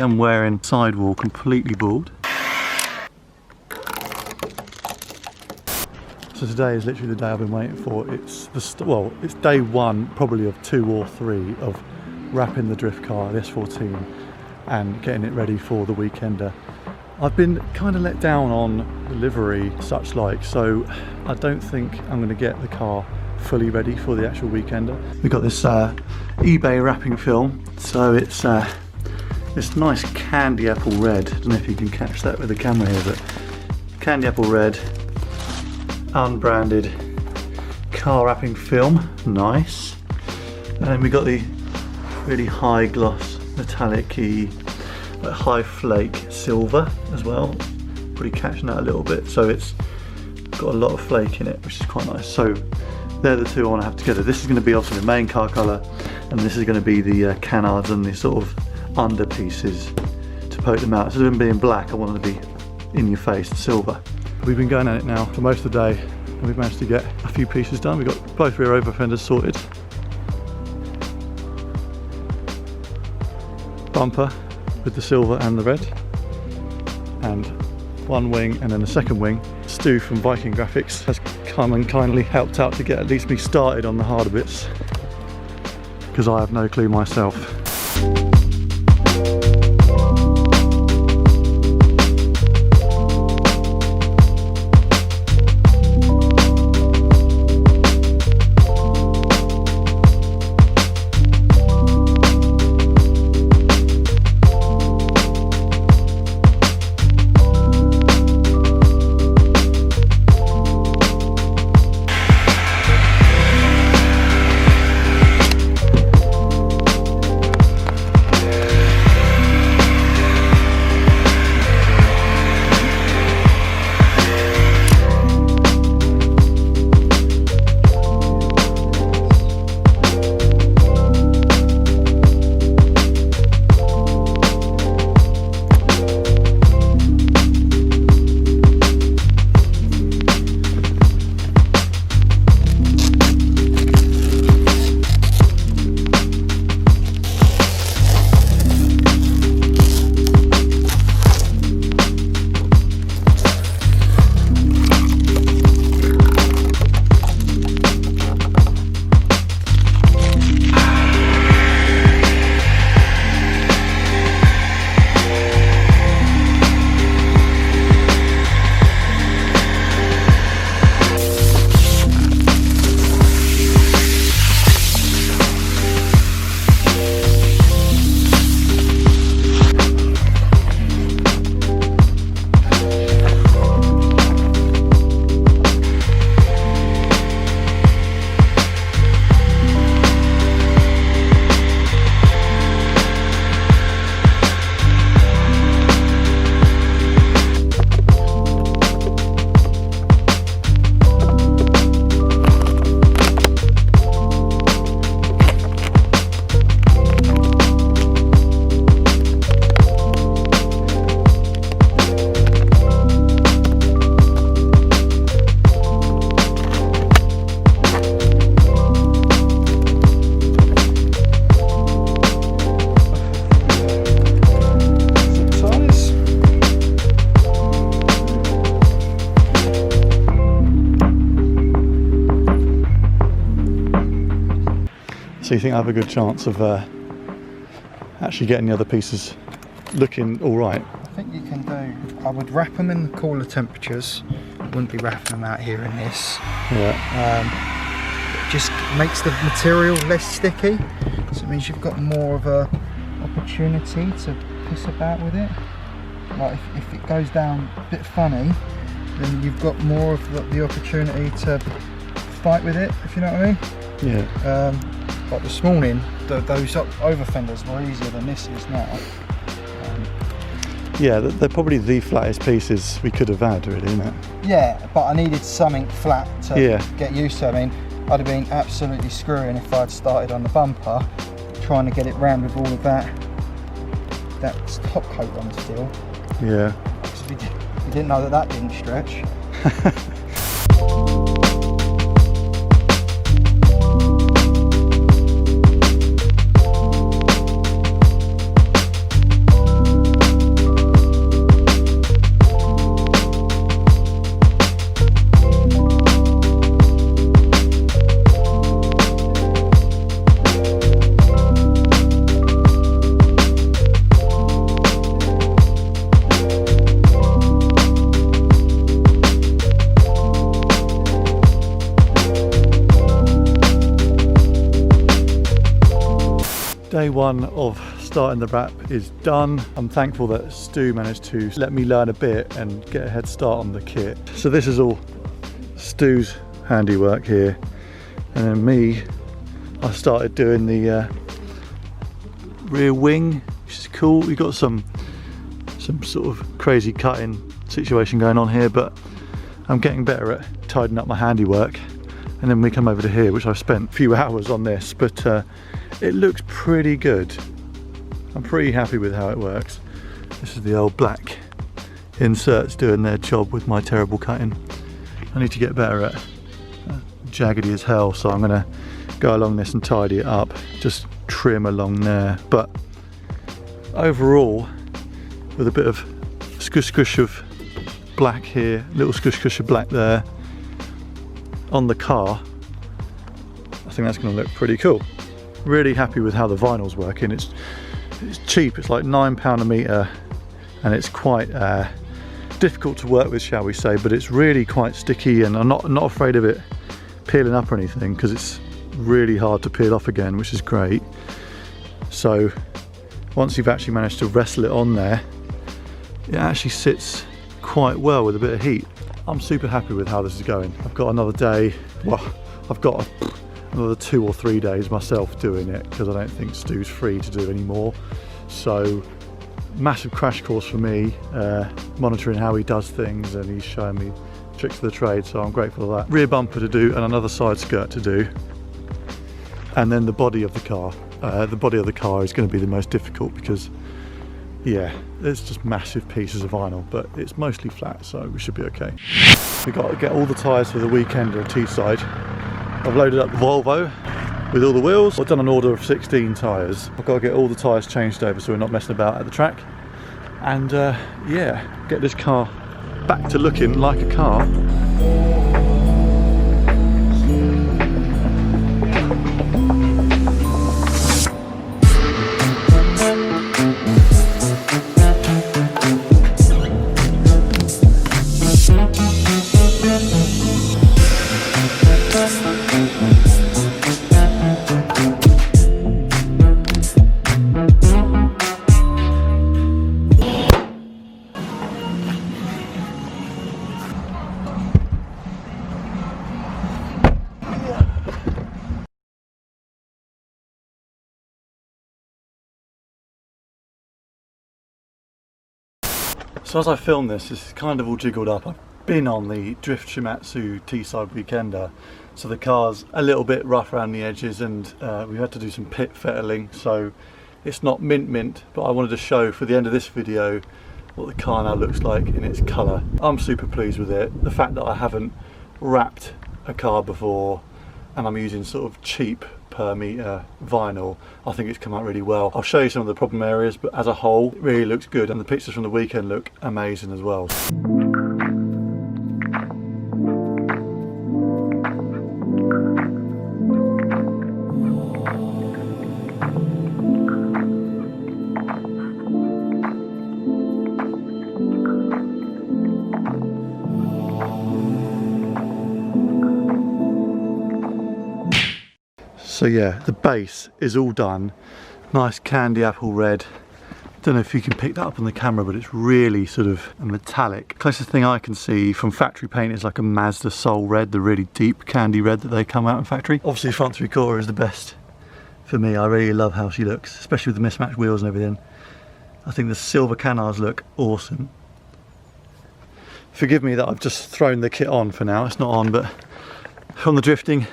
I'm wearing sidewall completely bald. So today is literally the day I've been waiting for. It's it's day one probably of 2 or 3 of wrapping the drift car, the S14, and getting it ready for the weekender. I've been kind of let down on the livery, such like, so I don't think I'm going to get the car fully ready for the actual weekender. We've got this eBay wrapping film, so it's this nice candy apple red. I don't know if you can catch that with the camera here, but candy apple red, unbranded car wrapping film, nice. And then we got the really high gloss metallic-y, high flake silver as well. Probably catching that a little bit, so it's got a lot of flake in it, which is quite nice. So they're the two I want to have together. This is going to be obviously the main car colour, and this is going to be the canards and the sort of under pieces to poke them out. Instead of them being black, I want them to be in your face, silver. We've been going at it now for most of the day, and we've managed to get a few pieces done. We've got both rear over fenders sorted. Bumper with the silver and the red. And one wing, and then the second wing. Stu from Viking Graphics has come and kindly helped out to get at least me started on the harder bits, because I have no clue myself. So you think I have a good chance of actually getting the other pieces looking all right? I think you can do. I would wrap them in the cooler temperatures. I wouldn't be wrapping them out here in this. Yeah. It just makes the material less sticky, so it means you've got more of a opportunity to piss about with it. Like if it goes down a bit funny, then you've got more of the opportunity to fight with it, if you know what I mean. Yeah. Like this morning, those over fenders were easier than this is now. Yeah, they're probably the flattest pieces we could have had, really, isn't it? Yeah, but I needed something flat to get used to. I mean, I'd have been absolutely screwing if I'd started on the bumper, trying to get it round with all of that top coat on still. Yeah. Because we didn't know that didn't stretch. day one of starting the wrap is done. I'm thankful that Stu managed to let me learn a bit and get a head start on the kit. So this is all Stu's handiwork here, and then me, I started doing the rear wing, which is cool. We got some sort of crazy cutting situation going on here, but I'm getting better at tidying up my handiwork. And then we come over to here, which I've spent a few hours on this, but it looks pretty good. I'm pretty happy with how it works. This is the old black inserts doing their job with my terrible cutting. I need to get better at jaggedy as hell, so I'm gonna go along this and tidy it up, just trim along there. But overall, with a bit of squish of black here, little squish of black there, on the car, I think that's going to look pretty cool. Really happy with how the vinyl's working. It's cheap, it's like £9 a metre, and it's quite difficult to work with, shall we say, but it's really quite sticky, and I'm not afraid of it peeling up or anything, because it's really hard to peel off again, which is great. So once you've actually managed to wrestle it on there, it actually sits quite well with a bit of heat. I'm super happy with how this is going. I've got another day, well, I've got another 2 or 3 days myself doing it, because I don't think Stu's free to do any more. So massive crash course for me, monitoring how he does things, and he's showing me tricks of the trade, so I'm grateful for that. Rear bumper to do and another side skirt to do, and then the body of the car. The body of the car is going to be the most difficult, because yeah, there's just massive pieces of vinyl, but it's mostly flat, so we should be okay. We've got to get all the tyres for the weekend at Teesside. I've loaded up the Volvo with all the wheels. I've done an order of 16 tyres. I've got to get all the tyres changed over so we're not messing about at the track. And yeah, get this car back to looking like a car. So as I film this is kind of all jiggled up. I've been on the Drift Shimatsu Teesside Weekender, so the car's a little bit rough around the edges, and we've had to do some pit fettling, so it's not mint, but I wanted to show for the end of this video what the car now looks like in its colour. I'm super pleased with it. The fact that I haven't wrapped a car before, and I'm using sort of cheap per metre vinyl, I think it's come out really well. I'll show you some of the problem areas, but as a whole it really looks good, and the pictures from the weekend look amazing as well. So yeah, the base is all done. Nice candy apple red. Don't know if you can pick that up on the camera, but it's really sort of a metallic. Closest thing I can see from factory paint is like a Mazda Soul red, the really deep candy red that they come out in factory. Obviously front three quarter is the best for me. I really love how she looks, especially with the mismatched wheels and everything. I think the silver canards look awesome. Forgive me that I've just thrown the kit on for now. It's not on, but from the drifting,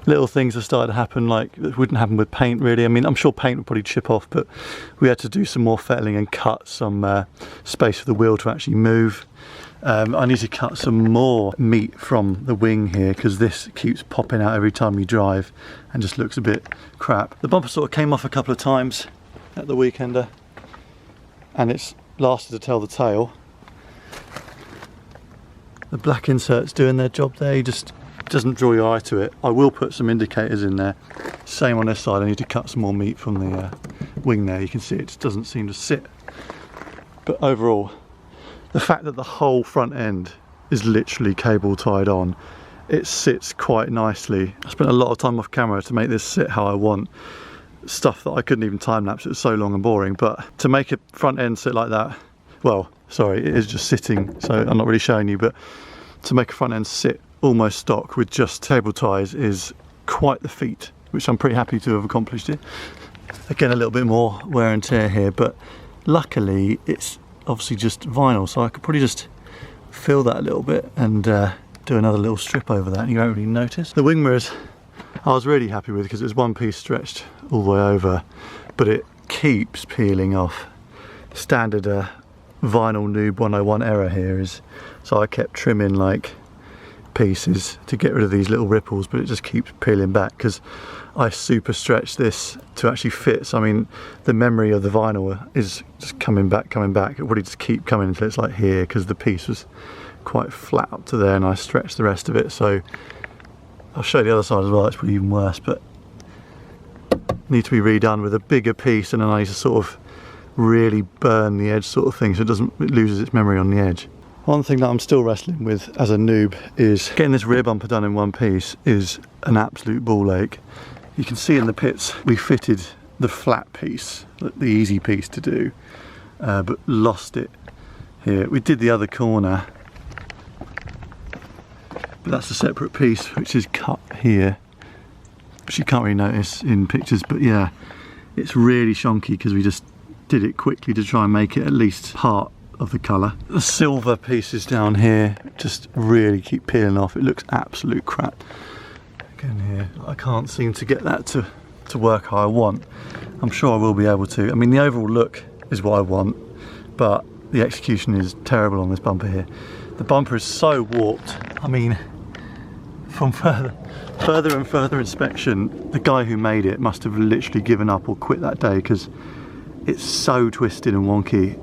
little things have started to happen, like it wouldn't happen with paint really. I mean, I'm sure paint would probably chip off, but we had to do some more fettling and cut some space for the wheel to actually move. I need to cut some more meat from the wing here, because this keeps popping out every time you drive and just looks a bit crap. The bumper sort of came off a couple of times at the weekender, and it's lasted to tell the tale. The black insert's doing their job there. You just doesn't draw your eye to it. I will put some indicators in there. Same on this side. I need to cut some more meat from the wing there. You can see it just doesn't seem to sit. But overall, the fact that the whole front end is literally cable tied on, it sits quite nicely. I spent a lot of time off camera to make this sit how I want. stuff that I couldn't even time lapse. It was so long and boring. But to make a front end sit like that, well, sorry, it is just sitting, so I'm not really showing you, but to make a front end sit almost stock with just cable ties is quite the feat, which I'm pretty happy to have accomplished it. Again, a little bit more wear and tear here, but luckily it's obviously just vinyl, so I could probably just fill that a little bit and do another little strip over that and you won't really notice. The wing mirrors I was really happy with because it's one piece stretched all the way over, but it keeps peeling off. Standard vinyl noob 101 error here is, so I kept trimming like pieces to get rid of these little ripples, but it just keeps peeling back because I super stretched this to actually fit. So I mean, the memory of the vinyl is just coming back. It probably just keep coming until it's like here, because the piece was quite flat up to there and I stretched the rest of it. So I'll show you the other side as well, it's probably even worse, but need to be redone with a bigger piece, and then I need to sort of really burn the edge sort of thing so it loses its memory on the edge. One thing that I'm still wrestling with as a noob is getting this rear bumper done in one piece is an absolute ball ache. You can see in the pits we fitted the flat piece, the easy piece to do, but lost it here. We did the other corner, but that's a separate piece which is cut here, which you can't really notice in pictures, but yeah, it's really shonky because we just did it quickly to try and make it at least part of the colour. The silver pieces down here just really keep peeling off. It looks absolute crap. Again here, I can't seem to get that to work how I want. I'm sure I will be able to. I mean, the overall look is what I want, but the execution is terrible on this bumper here. The bumper is so warped. I mean, from further and further inspection, the guy who made it must have literally given up or quit that day, because it's so twisted and wonky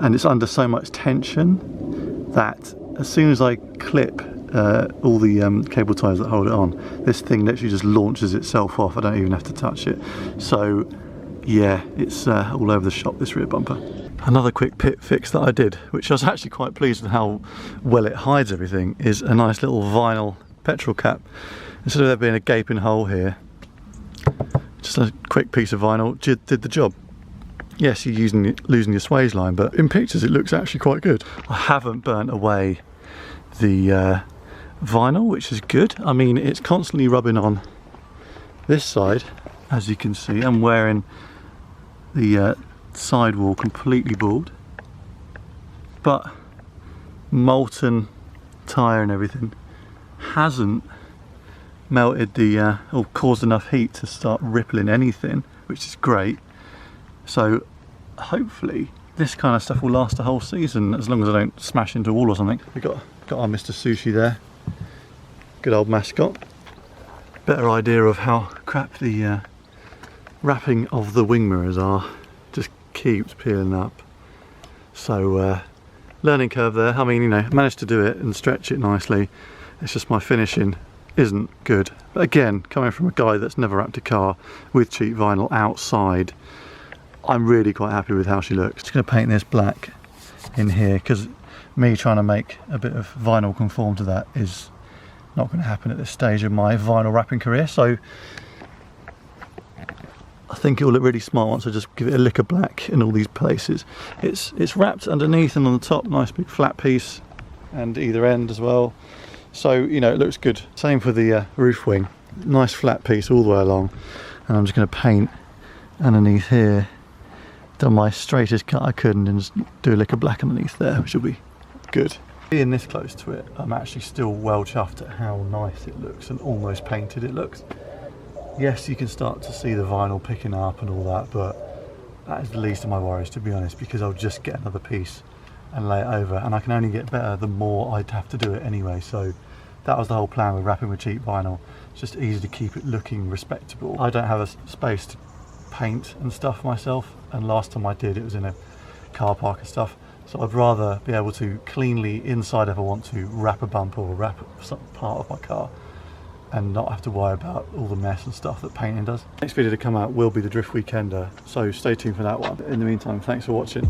and it's under so much tension that as soon as I clip all the cable ties that hold it on, this thing literally just launches itself off. I don't even have to touch it. So yeah, it's all over the shop, this rear bumper. Another quick pit fix that I did, which I was actually quite pleased with how well it hides everything, is a nice little vinyl petrol cap. Instead of there being a gaping hole here, just a quick piece of vinyl did the job. Yes, you're losing your swage line, but in pictures it looks actually quite good. I haven't burnt away the vinyl, which is good. I mean, it's constantly rubbing on this side, as you can see. I'm wearing the sidewall completely bald, but molten tyre and everything hasn't melted the or caused enough heat to start rippling anything, which is great. So hopefully this kind of stuff will last the whole season, as long as I don't smash into a wall or something. We've got our Mr. Sushi there, good old mascot. Better idea of how crap the wrapping of the wing mirrors are. Just keeps peeling up. So learning curve there. I mean, you know, managed to do it and stretch it nicely. It's just my finishing isn't good. But again, coming from a guy that's never wrapped a car with cheap vinyl outside, I'm really quite happy with how she looks. Just going to paint this black in here, because me trying to make a bit of vinyl conform to that is not going to happen at this stage of my vinyl wrapping career. So I think it will look really smart once I just give it a lick of black in all these places. It's wrapped underneath and on the top, nice big flat piece, and either end as well. So, you know, it looks good. Same for the roof wing, nice flat piece all the way along. And I'm just going to paint underneath here. Done my straightest cut I could, and then just do a lick of black underneath there, which will be good. Being this close to it, I'm actually still well chuffed at how nice it looks and almost painted it looks. Yes, you can start to see the vinyl picking up and all that, but that is the least of my worries, to be honest, because I'll just get another piece and lay it over, and I can only get better the more I'd have to do it anyway. So that was the whole plan with wrapping with cheap vinyl. It's just easy to keep it looking respectable. I don't have a space to paint and stuff myself, and last time I did, it was in a car park and stuff. So I'd rather be able to cleanly, inside if I want to, wrap a bumper or wrap some part of my car, and not have to worry about all the mess and stuff that painting does. Next video to come out will be the Drift Weekender, so stay tuned for that one. In the meantime, thanks for watching.